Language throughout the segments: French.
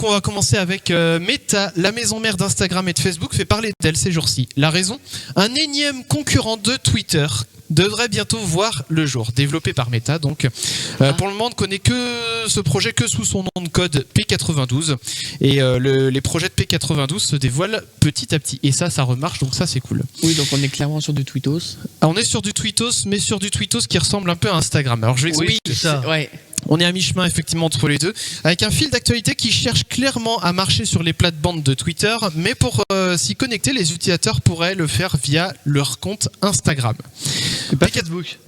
on va commencer avec Meta, la maison mère d'Instagram et de Facebook, fait parler d'elle ces jours-ci. La raison ? Un énième concurrent de Twitter devrait bientôt voir le jour, développé par Meta. Donc, pour le moment, on ne connaît que ce projet que sous son nom de code P92. Et les projets de P92 se dévoilent petit à petit. Et ça remarche, donc ça, c'est cool. Oui, donc on est clairement sur du Tweetos. On est sur du Tweetos, mais sur du Tweetos qui ressemble un peu à Instagram. Alors, je vais expliquer. Oui, ça. Ouais. On est à mi-chemin effectivement entre les deux, avec un fil d'actualité qui cherche clairement à marcher sur les plates-bandes de Twitter, mais pour s'y connecter, les utilisateurs pourraient le faire via leur compte Instagram. Et pas Facebook.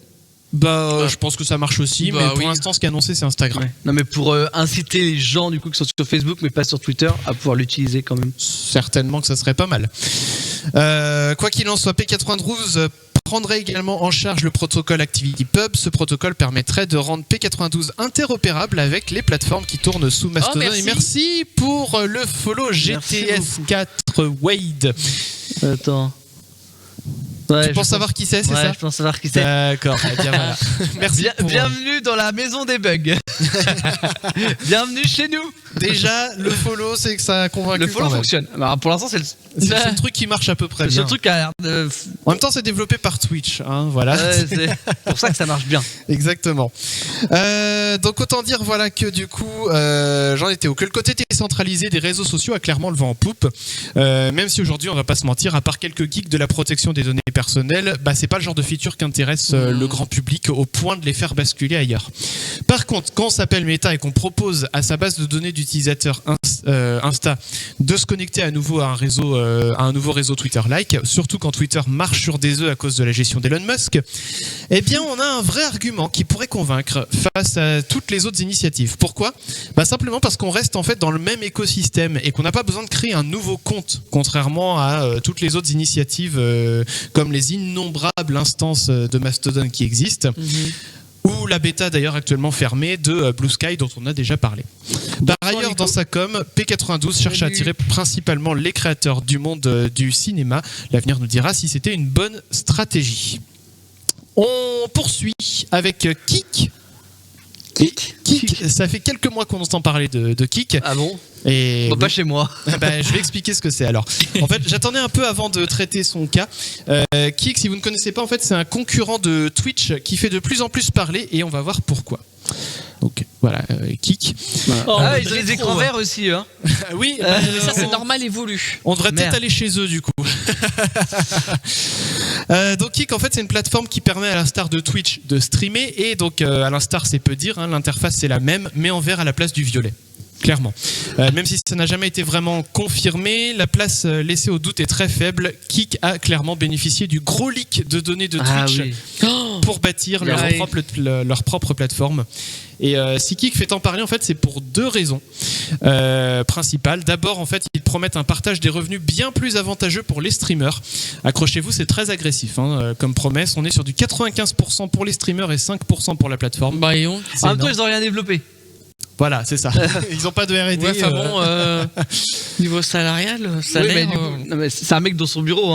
Je pense que ça marche aussi, mais pour l'instant, ce qui est annoncé, c'est Instagram. Ouais. Non, mais pour inciter les gens du coup qui sont sur Facebook, mais pas sur Twitter, à pouvoir l'utiliser quand même. Certainement que ça serait pas mal. Quoi qu'il en soit, P92 prendrait également en charge le protocole ActivityPub. Ce protocole permettrait de rendre P92 interopérable avec les plateformes qui tournent sous Mastodon. Merci. Et merci pour le follow GTS4 Wade. Attends. Ouais, tu penses savoir qui c'est ça ? Ouais, je pense savoir qui c'est. D'accord, bien voilà. Merci. Bienvenue dans la maison des bugs. Bienvenue chez nous. Déjà, le follow, c'est que ça a convaincu. Le follow fonctionne. Alors, pour l'instant, c'est le seul truc qui marche à peu près bien. Le truc qui a l'air de... En même temps, c'est développé par Twitch, hein, voilà. C'est pour ça que ça marche bien. Exactement. Donc autant dire voilà que du coup, j'en étais où que le côté décentralisé des réseaux sociaux a clairement le vent en poupe. Même si aujourd'hui, on va pas se mentir, à part quelques geeks de la protection des données personnelles, c'est pas le genre de feature qui intéresse le grand public au point de les faire basculer ailleurs. Par contre, quand on s'appelle Meta et qu'on propose à sa base de données d'utilisateurs Insta de se connecter à nouveau à un nouveau réseau Twitter-like, surtout quand Twitter marche sur des œufs à cause de la gestion d'Elon Musk, eh bien on a un vrai argument qui pourrait convaincre face à toutes les autres initiatives. Pourquoi ? Simplement parce qu'on reste en fait dans le même écosystème et qu'on n'a pas besoin de créer un nouveau compte, contrairement à toutes les autres initiatives comme les innombrables instances de Mastodon qui existent. Ou la bêta d'ailleurs actuellement fermée de Blue Sky dont on a déjà parlé. Par ailleurs, dans sa com, P92 cherche à attirer principalement les créateurs du monde du cinéma. L'avenir nous dira si c'était une bonne stratégie. On poursuit avec Kik. Kik, ça fait quelques mois qu'on entend parler de Kik. Ah bon ? Et bon, pas chez moi. Je vais expliquer ce que c'est alors. En fait, j'attendais un peu avant de traiter son cas. Kik, si vous ne connaissez pas, en fait, c'est un concurrent de Twitch qui fait de plus en plus parler et on va voir pourquoi. Donc voilà, Kik. Ils ont les écrans verts aussi, hein. Oui, mais ça c'est normal, évolue. On devrait peut-être aller chez eux du coup. Donc Kik, en fait, c'est une plateforme qui permet à l'instar de Twitch de streamer et donc à l'instar, c'est peu dire, hein, l'interface c'est la même, mais en vert à la place du violet. Clairement. Même si ça n'a jamais été vraiment confirmé, la place laissée au doute est très faible. Kik a clairement bénéficié du gros leak de données de Twitch pour bâtir leur propre plateforme. Et si Kik fait en parler, en fait, c'est pour deux raisons principales. D'abord, en fait, ils promettent un partage des revenus bien plus avantageux pour les streamers. Accrochez-vous, c'est très agressif comme promesse. On est sur du 95% pour les streamers et 5% pour la plateforme. En même temps, ils n'ont rien développé. Voilà, c'est ça. Ils n'ont pas de R&D. Niveau salarial, mais c'est un mec dans son bureau.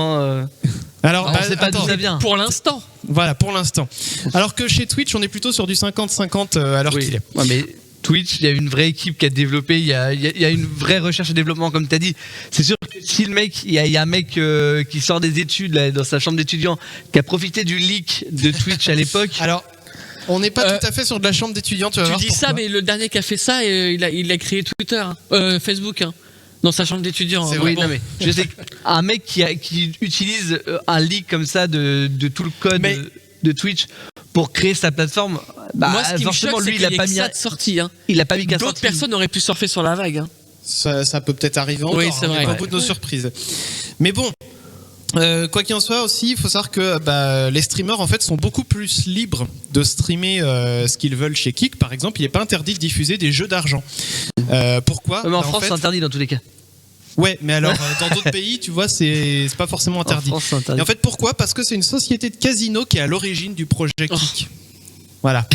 Alors, on sait pas d'où ça vient. Pour l'instant. Voilà, pour l'instant. Alors que chez Twitch, on est plutôt sur du 50-50 à l'heure qu'il est. Ouais, mais Twitch, il y a une vraie équipe qui a développé, il y a une vraie recherche et développement, comme tu as dit. C'est sûr que si le mec, il y a un mec qui sort des études là, dans sa chambre d'étudiant, qui a profité du leak de Twitch à l'époque. Alors, on n'est pas tout à fait sur de la chambre d'étudiant, tu vas voir. Tu dis pourquoi. ça, mais le dernier qui a fait ça, il a créé Twitter, Facebook, dans sa chambre d'étudiant. C'est vrai. Non, mais je sais qu'un mec qui utilise un leak comme ça de tout le code de Twitch pour créer sa plateforme, moi, ce qui me forcément, choque, lui, c'est il a pas mis ça de sortie. Il a pas mis qu'à D'autres personnes auraient pu surfer sur la vague. Ça peut peut-être arriver encore. Oui, c'est vrai. Au bout de nos surprises. Mais bon. Quoi qu'il en soit aussi, il faut savoir que les streamers en fait sont beaucoup plus libres de streamer ce qu'ils veulent chez Kik. Par exemple, il n'est pas interdit de diffuser des jeux d'argent. Pourquoi ? Mais en France, c'est interdit dans tous les cas. Ouais, mais alors dans d'autres pays, tu vois, c'est pas forcément interdit. En France, c'est interdit. Et en fait, pourquoi ? Parce que c'est une société de casino qui est à l'origine du projet Kik. Voilà.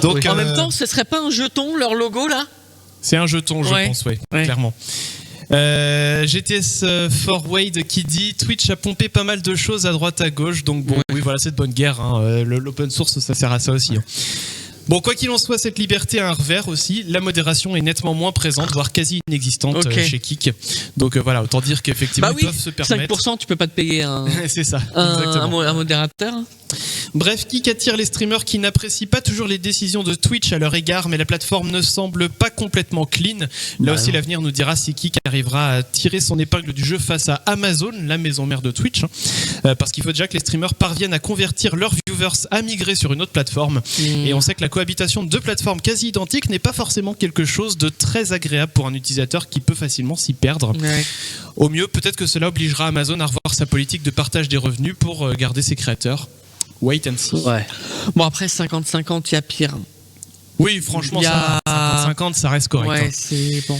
Donc, en même temps, ce serait pas un jeton, leur logo là ? C'est un jeton, je pense, clairement. GTS for Wade qui dit Twitch a pompé pas mal de choses à droite à gauche, donc bon, oui, voilà, c'est de bonne guerre. L'open source, ça sert à ça aussi. Bon, quoi qu'il en soit, cette liberté a un revers aussi. La modération est nettement moins présente, voire quasi inexistante chez Kik. Donc voilà, autant dire qu'effectivement, Bah ils oui, peuvent se permettre. 5%, tu peux pas te payer un, C'est ça, un modérateur. Bref, Kik attire les streamers qui n'apprécient pas toujours les décisions de Twitch à leur égard, mais la plateforme ne semble pas complètement clean. Là aussi, l'avenir nous dira si Kik arrivera à tirer son épingle du jeu face à Amazon, la maison mère de Twitch. Parce qu'il faut déjà que les streamers parviennent à convertir leurs viewers à migrer sur une autre plateforme. Et on sait que la cohabitation de deux plateformes quasi identiques n'est pas forcément quelque chose de très agréable pour un utilisateur qui peut facilement s'y perdre. Ouais. Au mieux, peut-être que cela obligera Amazon à revoir sa politique de partage des revenus pour garder ses créateurs. Wait and see. Ouais. Bon, après 50-50, il y a pire. Oui, franchement, Il y a- ça, 50-50, ça reste correct. Ouais, hein. c'est bon.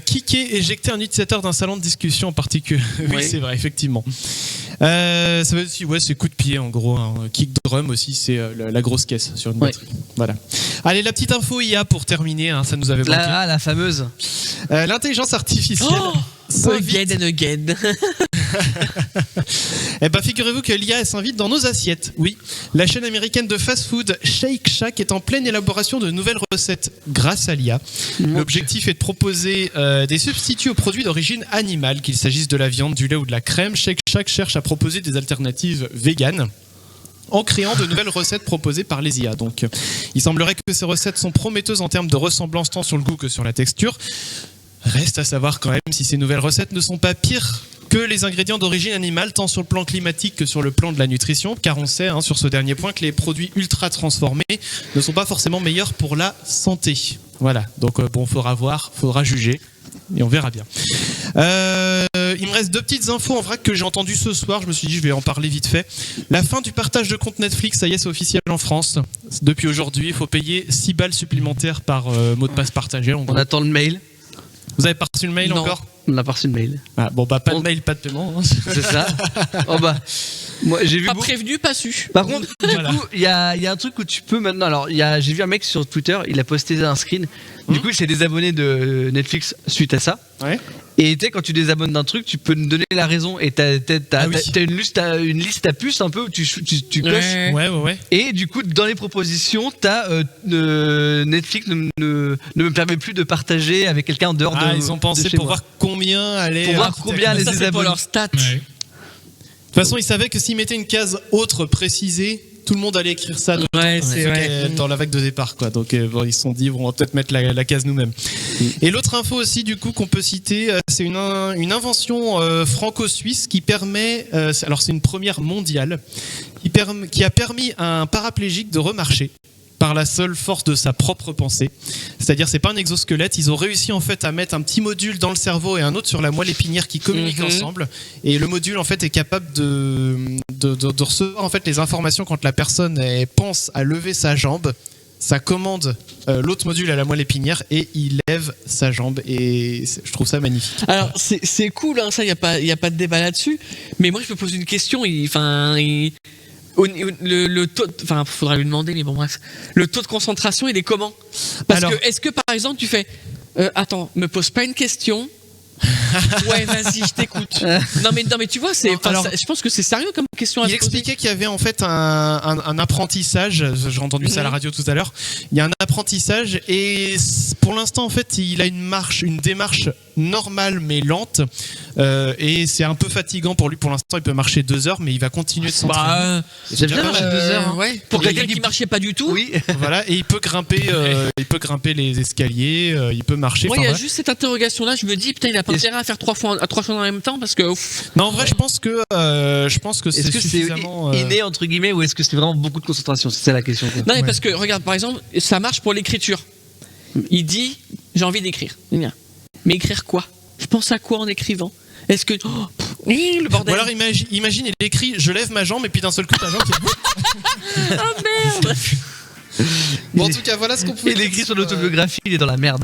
Kik est éjecté un utilisateur d'un salon de discussion en particulier. Oui, Oui. c'est vrai, effectivement. Ça veut aussi, ouais, c'est coup de pied en gros. Hein. Kick drum aussi, c'est la grosse caisse sur une Ouais. batterie. Voilà. Allez, la petite info IA pour terminer, hein, ça nous avait manqué. La fameuse. L'intelligence artificielle. Oh, s'invite- again and again. Eh ben, figurez-vous que l'IA elle s'invite dans nos assiettes. Oui, la chaîne américaine de fast-food Shake Shack est en pleine élaboration de nouvelles recettes grâce à l'IA. L'objectif est de proposer des substituts aux produits d'origine animale, qu'il s'agisse de la viande, du lait ou de la crème. Shake Shack cherche à proposer des alternatives véganes en créant de nouvelles recettes proposées par les IA. Donc, il semblerait que ces recettes sont prometteuses en termes de ressemblance tant sur le goût que sur la texture. Reste à savoir quand même si ces nouvelles recettes ne sont pas pires que les ingrédients d'origine animale, tant sur le plan climatique que sur le plan de la nutrition, car on sait sur ce dernier point que les produits ultra transformés ne sont pas forcément meilleurs pour la santé. Voilà, donc bon, faudra voir, faudra juger, et on verra bien. Il me reste deux petites infos en vrac que j'ai entendues ce soir, je me suis dit je vais en parler vite fait. La fin du partage de compte Netflix, ça y est, c'est officiel en France. Depuis aujourd'hui, il faut payer 6 balles supplémentaires par mot de passe partagé. En gros. On attend le mail. Vous avez pas reçu le mail Non. encore? On a pas reçu le mail. Ah, bon bah pas de On- mail, pas de paiement. hein. C'est ça. Oh bah. Moi, j'ai vu Pas beaucoup- prévenu, pas su. Par contre, Voilà. du coup, il y a un truc où tu peux maintenant. Alors, j'ai vu un mec sur Twitter, il a posté un screen. Du coup, il s'est désabonné de Netflix suite à ça. Ouais. Et tu sais, quand tu désabonnes d'un truc, tu peux nous donner la raison. Et t'as Ah oui. une liste à puces un peu où tu coches. Ouais. Ouais. Et du coup, dans les propositions, t'as Netflix ne me permet plus de partager avec quelqu'un en dehors de. Ah, ils ont pensé de chez pour moi. voir combien allait. Pour voir combien Mais les ça, c'est pour désabonnés. leurs stats. De toute façon, ils savaient que s'ils mettaient une case autre précisée, tout le monde allait écrire ça Ouais, c'est vrai. dans la vague de départ, quoi. Donc bon, ils se sont dit, bon, on va peut-être mettre la case nous-mêmes. Et l'autre info aussi, du coup, qu'on peut citer, c'est une invention franco-suisse qui permet, alors c'est une première mondiale, qui a permis à un paraplégique de remarcher par la seule force de sa propre pensée. C'est-à-dire, c'est pas un exosquelette. Ils ont réussi en fait à mettre un petit module dans le cerveau et un autre sur la moelle épinière qui communiquent ensemble. Et le module en fait est capable de recevoir en fait les informations quand la personne elle pense à lever sa jambe. Ça commande l'autre module à la moelle épinière et il lève sa jambe. Et je trouve ça magnifique. Alors, c'est cool, hein, ça, il n'y a pas de débat là-dessus. Mais moi, je me pose une question. Le taux, enfin, faudra lui demander, mais bon, bref. Le taux de concentration, il est comment? Parce Alors- que, est-ce que par exemple, tu fais, attends, me pose pas une question. Ouais, vas-y, je t'écoute. non, mais tu vois, Alors- je pense que c'est sérieux comme question à Il se poser. expliquait qu'il y avait en fait un apprentissage, j'ai entendu ça à la radio tout à l'heure, il y a un apprentissage et pour l'instant en fait il a une démarche normale mais lente et c'est un peu fatigant pour lui pour l'instant, il peut marcher 2 heures mais il va continuer de s'entraîner. Bah, J'aime bien marcher 2 heures. hein. ouais, pour Et quelqu'un il- qui marchait pas du tout. Oui. Voilà, et il peut grimper les escaliers, il peut marcher. Moi, il y enfin, a voilà. juste cette interrogation-là. Je me dis, putain, il a pas Est-ce- intérêt à faire trois fois en même temps parce que. ouf. Non, en vrai, je pense que Est-ce c'est que c'est suffisamment. inné entre guillemets ou est-ce que c'est vraiment beaucoup de concentration? C'est ça la question. quoi. Non, mais Ouais. parce que, regarde, par exemple, ça marche pour l'écriture. Il dit, j'ai envie d'écrire. Bien. Mais écrire quoi? Je pense à quoi en écrivant? Est-ce que. Oh, le Ou bordel. alors imagine, il écrit je lève ma jambe et puis d'un seul coup ta jambe qui Oh merde! Bon, en tout cas, voilà ce qu'on pouvait Il dire écrit sur sur, l'autobiographie, il est dans la merde.